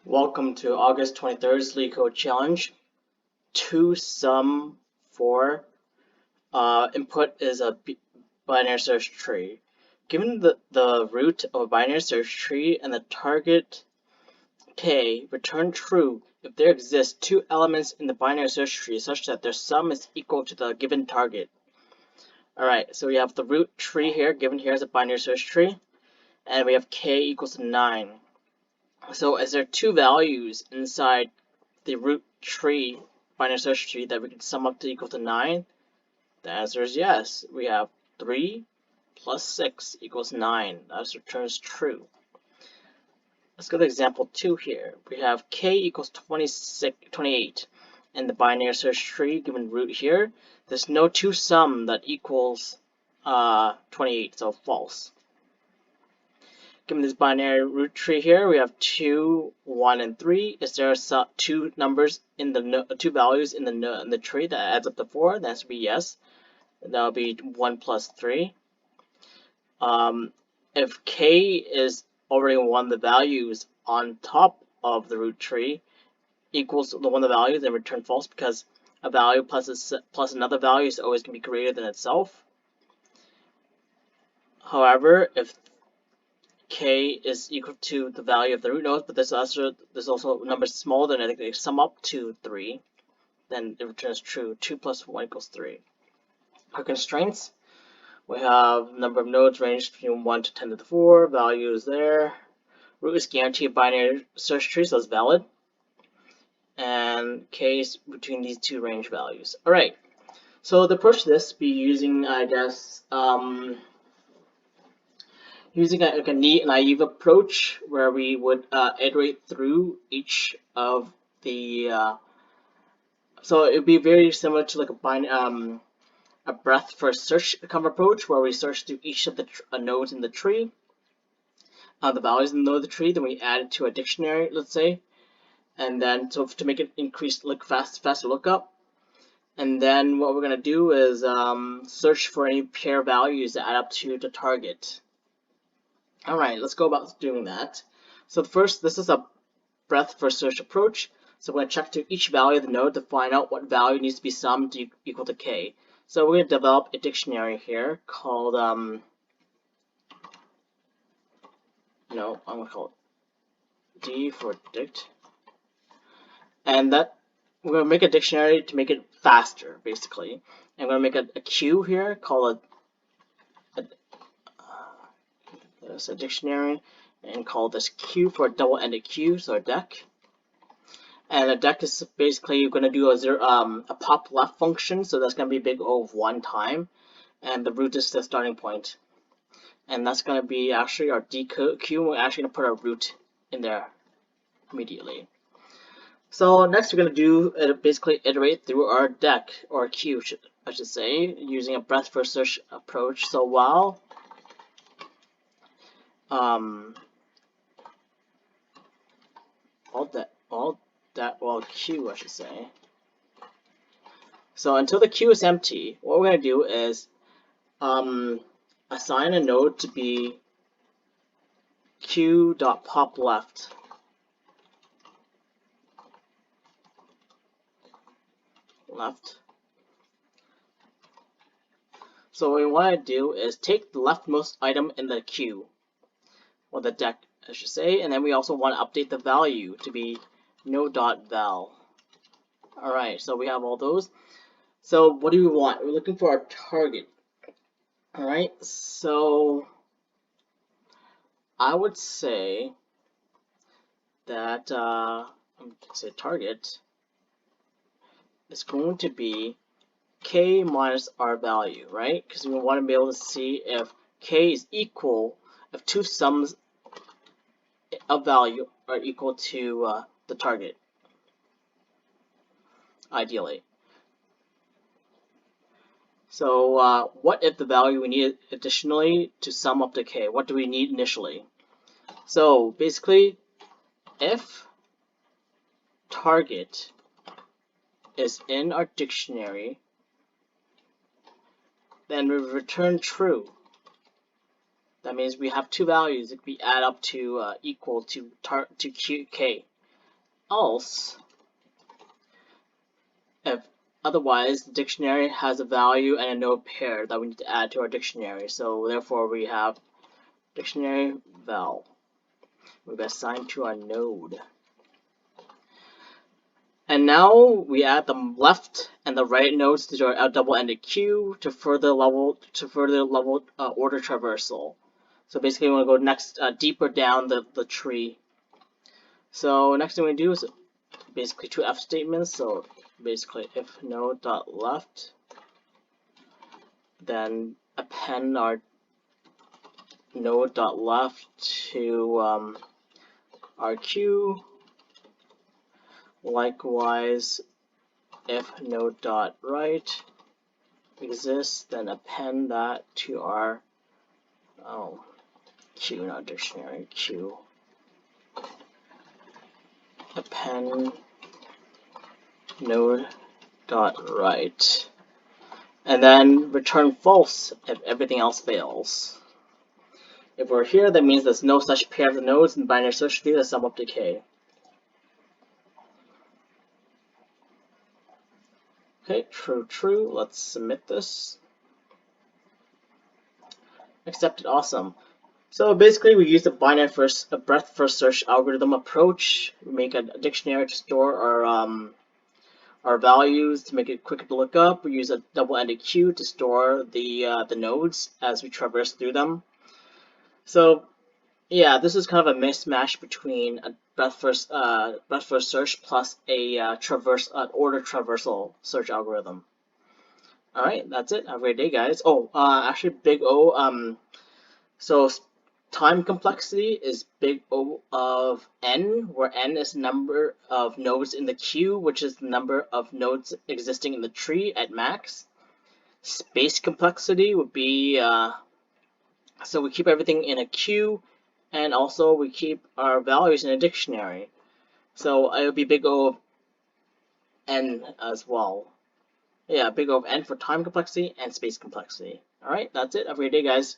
Welcome to August 23rd's LeetCode challenge. To sum for input is a binary search tree. Given the root of a binary search tree and the target k, return true if there exist two elements in the binary search tree such that their sum is equal to the given target. Alright, so we have the root tree here, given here as a binary search tree, and we have k equals to 9. So as there are two values inside the root tree, binary search tree, that we can sum up to equal to 9? The answer is yes. We have 3 plus 6 equals 9. That returns true. Let's go to example 2 here. We have k equals 28 in the binary search tree given root here. There's no two sum that equals 28, so false. Given this binary root tree here, we have 2, 1, and 3. Is there two numbers in the two values in the tree that adds up to 4? The answer would be yes. That would be 1 plus 3. If k is already one of the values on top of the root tree equals the one of the values, then return false because a value plus another value is always going to be greater than itself. However, if k is equal to the value of the root node, but there's also numbers smaller than it, they sum up to 3, then it returns true. 2 plus 1 equals 3. Our constraints, we have number of nodes ranged between 1 to 10 to the 4, value is there. Root is guaranteed binary search tree, so it's valid. And k is between these two range values. Alright, so the approach to this be using, I guess, using a naive approach where we would iterate through each of the so it would be very similar to like a breadth first search kind of approach where we search through each of the nodes in the tree, the values in the node of the tree, then we add it to a dictionary, let's say, and then so to make it increase faster lookup. And then what we're going to do is search for any pair values that add up to the target. Alright, let's go about doing that. So first, this is a breadth first search approach. So we're going to check to each value of the node to find out what value needs to be summed to equal to k. So we're going to develop a dictionary here called, I'm going to call it D for dict. And that we're going to make a dictionary to make it faster, basically. And we're going to make a queue here, call it a dictionary, and call this queue for a double-ended queue, so a deck. And a deck is basically going to do a pop left function, so that's going to be big O of 1 time, and the root is the starting point. And that's going to be actually our queue. We're actually going to put our root in there immediately. So next we're going to do basically iterate through our deck, or queue, I should say, using a breadth first search approach. So while queue, I should say. So until the queue is empty, what we're going to do is assign a node to be queue.popleft. So what we want to do is take the leftmost item in the queue, or the deck, I should say, and then we also want to update the value to be node.val. Alright, so we have all those. So what do we want? We're looking for our target. Alright, so I would say that target is going to be k minus our value, right? Because we want to be able to see if k is equal, if two sums of value are equal to the target, ideally. So what if the value we need additionally to sum up to k? What do we need initially? So basically, if target is in our dictionary, then we return true. That means we have two values that we add up to equal to k. else if otherwise the dictionary has a value and a node pair that we need to add to our dictionary. So therefore we have dictionary val. We've assigned to our node. And now we add the left and the right nodes to our double-ended queue to further level order traversal. So basically, we want to go next deeper down the tree. So next thing we do is basically two if statements. So basically, if node.left, then append our node.left to our queue. Likewise, if node.right exists, then append that to our queue, not dictionary, queue. Append node.right. And then return false if everything else fails. If we're here, that means there's no such pair of nodes in binary search tree that sum up to k. Okay, true, true. Let's submit this. Accepted, awesome. So basically, we use the breadth first search algorithm approach. We make a dictionary to store our values to make it quicker to look up. We use a double-ended queue to store the nodes as we traverse through them. So yeah, this is kind of a mismatch between a breadth first search plus a order traversal search algorithm. All right, that's it. Have a great day, guys. Oh, actually, big O. So time complexity is big O of n, where n is the number of nodes in the queue, which is the number of nodes existing in the tree at max. Space complexity would be so we keep everything in a queue, and also we keep our values in a dictionary. So it would be big O of n as well. Yeah, big O of n for time complexity and space complexity. All right, that's it. Have a great day, guys.